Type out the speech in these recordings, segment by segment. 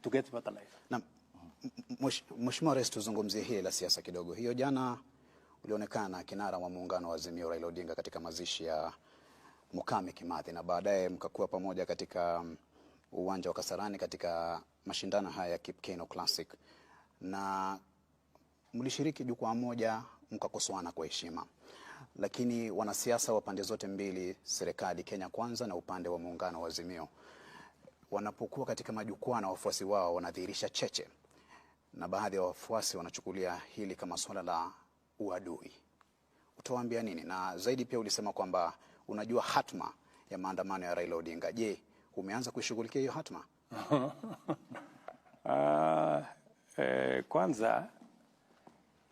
to get fertilizer. Na Mheshimiwa Rais, tuzungumzie hili la siasa kidogo. Hiyo jana ulionekana kinara wa muungano wa Azimio Raila Odinga katika mazishi ya Mukami Kimathi, na baadaye mkakuwa pamoja katika uwanja wa Kasarani katika mashindano haya ya Kipkeino Classic, na mlishiriki jukwaa moja mkakosoana kwa heshima. Lakini wanasiasa wa pande zote mbili, serikali Kenya Kwanza na upande wa muungano wa Azimio, wanapokuwa katika majukwaa na wafuasi wao wanadhihirisha cheche, na baadhi ya wafuasi wanachukulia hili kama swala la uadui. Utawaambia nini? Na zaidi pia ulisema kwamba unajua hatma ya maandamano ya Raila Odinga. Je, umeanza kuishughulikia hiyo hatma? Kwanza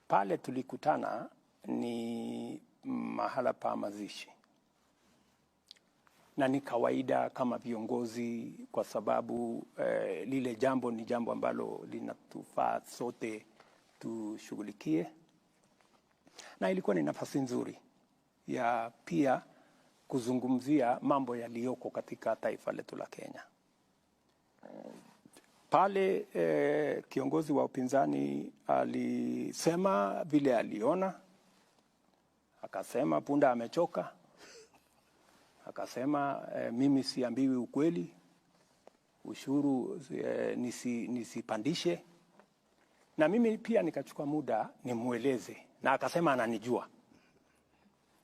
pale tulikutana ni mahala pa mazishi, na ni kawaida kama viongozi, kwa sababu lile jambo ni jambo ambalo linatufaa sote tushughulikie, na ilikuwa ni nafasi nzuri ya pia kuzungumzia mambo yaliyoko katika taifa letu la Kenya. Pale kiongozi wa upinzani alisema vile aliona, akasema punda amechoka, akasema mimi siambiwi ukweli, ushuru nisipandishe, na mimi pia nikachukua muda nimueleze, na akasema ananijua,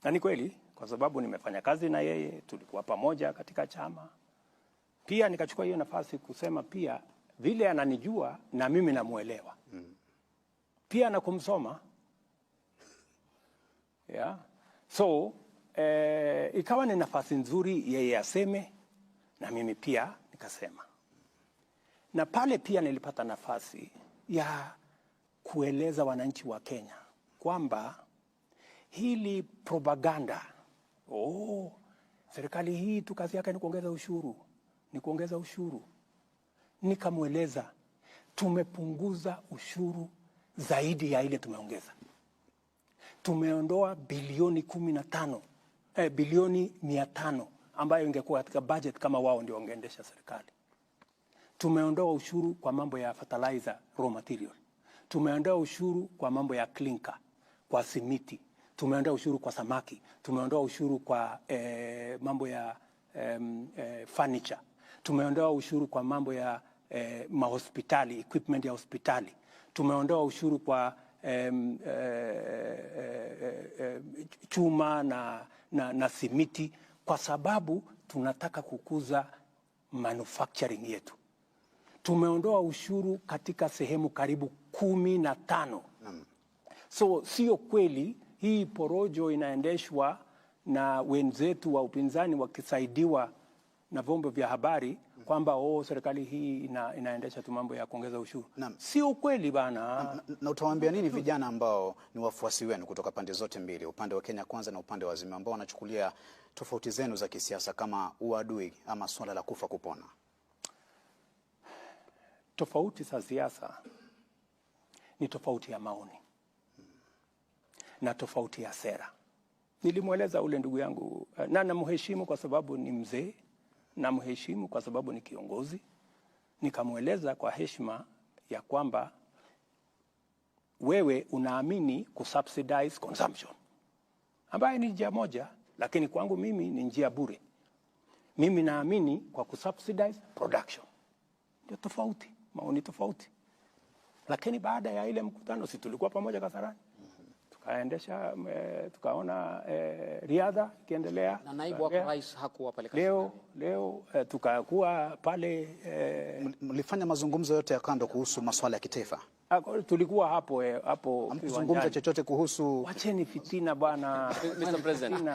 na ni kweli kwa sababu nimefanya kazi na yeye, tulikuwa pamoja katika chama. Pia nikachukua hiyo nafasi kusema pia vile ananijua na mimi namuelewa. Pia na kumsoma. Yeah. So, ikawa ni nafasi nzuri yeye aseme na mimi pia nikasema. Na pale pia nilipata nafasi ya kueleza wananchi wa Kenya kwamba hili propaganda, serikali hii tu kazi yake ni kuongeza ushuru, ni kuongeza ushuru. Nikamweleza tumepunguza ushuru zaidi ya ile tumeongeza. Tumeondoa bilioni 15, bilioni 500 ambayo ingekuwa katika budget kama wao ndio wangeendesha serikali. Tumeondoa ushuru kwa mambo ya fertilizer, raw material. Tumeondoa ushuru kwa mambo ya clinker, kwa simiti. Tumeondoa ushuru kwa samaki. Tumeondoa ushuru kwa mambo ya furniture. Tumeondoa ushuru kwa mambo ya mahospitali, equipment ya hospitali. Tumeondoa ushuru kwa chuma na simiti, kwa sababu tunataka kukuza manufacturing yetu. Tumeondoa ushuru katika sehemu karibu 15. So sio kweli hii porojo inaendeshwa na wenzetu wa upinzani wakisaidiwa na vyombo vya habari kwamba serikali hii inaendesha tu mambo ya kuongeza ushuru. Sio kweli bana. Na utawaambia nini vijana ambao ni wafuasi wenu kutoka pande zote mbili, upande wa Kenya Kwanza na upande wa Azimio, ambao wanachukulia tofauti zenu za kisiasa kama uadui ama swala la kufa kupona? Tofauti za siasa ni tofauti ya maoni na tofauti ya sera. Nilimweleza ule ndugu yangu, na namheshimu kwa sababu ni mzee, na mheshimu kwa sababu ni kiongozi. Nikamweleza kwa heshima ya kwamba wewe unaamini kusubsidize consumption, ambayo ni njia moja, lakini kwangu mimi ni njia bure. Mimi naamini kwa kusubsidize production. Ndio tofauti, maoni tofauti. Lakini baada ya ile mkutano, si tulikuwa pamoja Kasarani, tukaendesha, tukaona riadha ikiendelea. Na naibu wa rais hakuwa pale Kasarani. Leo tukakuwa pale. Mlifanya mazungumzo yote ya kando kuhusu masuala ya kitaifa? Tulikuwa hapo mzungumza chochote kuhusu? Wacheni fitina bwana. Mr. President,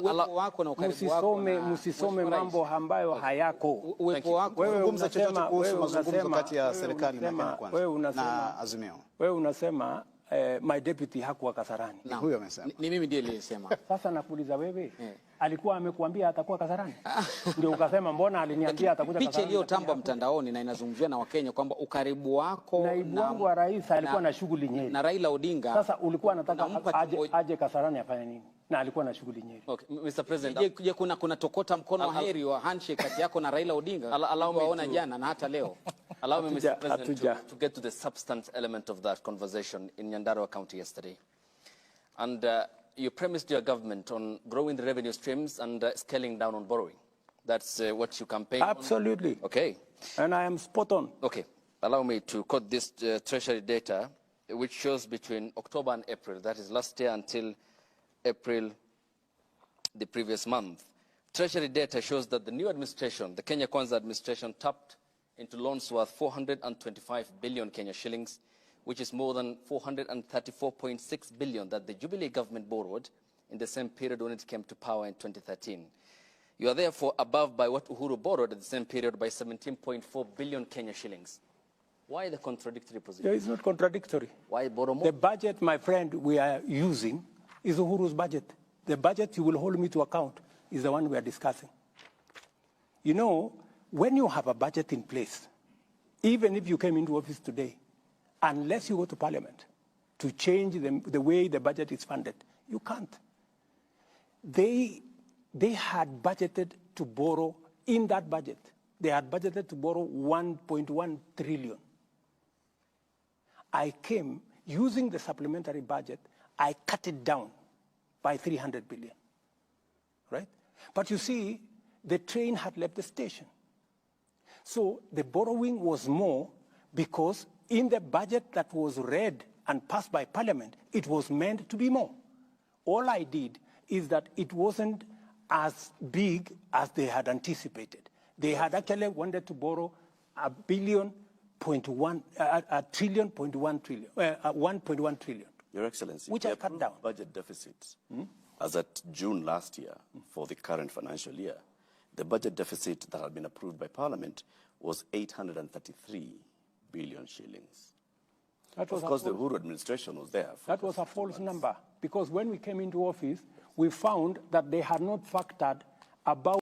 uwepo wako na ukaribu wako, msisome mambo ambayo hayako. Uwepo wako, mzungumza chochote kuhusu mazungumzo kati ya serikali na Kenya Kwanza na Azimio? Wewe unasema my deputy hakuwa Kasarani. Ni huyo amesema. Ni mimi ndiye aliyesema. Sasa nakuuliza wewe, alikuwa amekuambia atakuwa Kasarani? Ndio ukasema mbona aliniambia atakuja Kasarani? Picha iliyotambwa mtandaoni na inazungumziwa na Wakenya kwamba ukaribu wako naibu wangu wa rais alikuwa na shughuli Nyeri na Raila Odinga. Sasa ulikuwa unataka aje Kasarani afanye nini? Na alikuwa na shughuli Nyeri. Okay, Mr. President, je, kuna tokota mkono wa heri wa handshake kati yako na Raila Odinga? Waona jana na hata leo. Allow me, Mr. President, Hatuja. to get to the substance element of that conversation in Nyandarua County yesterday. And you premised your government on growing the revenue streams and scaling down on borrowing. That's what you campaigned on? Absolutely. Okay. And I am spot on. Okay. Allow me to quote this Treasury data, which shows between October and April, that is last year until April the previous month. Treasury data shows that the new administration, the Kenya Kwanza administration, tapped into loans worth 425 billion Kenya shillings, which is more than 434.6 billion that the Jubilee government borrowed in the same period when it came to power in 2013. You are therefore above by what Uhuru borrowed at the same period by 17.4 billion Kenya shillings. Why the contradictory position? It's not contradictory. Why borrow more? The budget, my friend, we are using is Uhuru's budget. The budget you will hold me to account is the one we are discussing. You know, when you have a budget in place, even if you came into office today, unless you go to Parliament to change the way the budget is funded, you can't. They had budgeted to borrow in that budget. They had budgeted to borrow 1.1 trillion. I came using the supplementary budget. I cut it down by 300 billion, right? But you see, the train had left the station. So the borrowing was more because in the budget that was read and passed by Parliament, it was meant to be more. All I did is that it wasn't as big as they had anticipated. They had actually wanted to borrow a trillion, 1.1 trillion. Your Excellency, which I cut down. Budget deficits, as at June last year, for the current financial year, the budget deficit that had been approved by Parliament was 833 billion shillings. Of course, the Uhuru administration was there. That was a false number, because when we came into office, we found that they had not factored about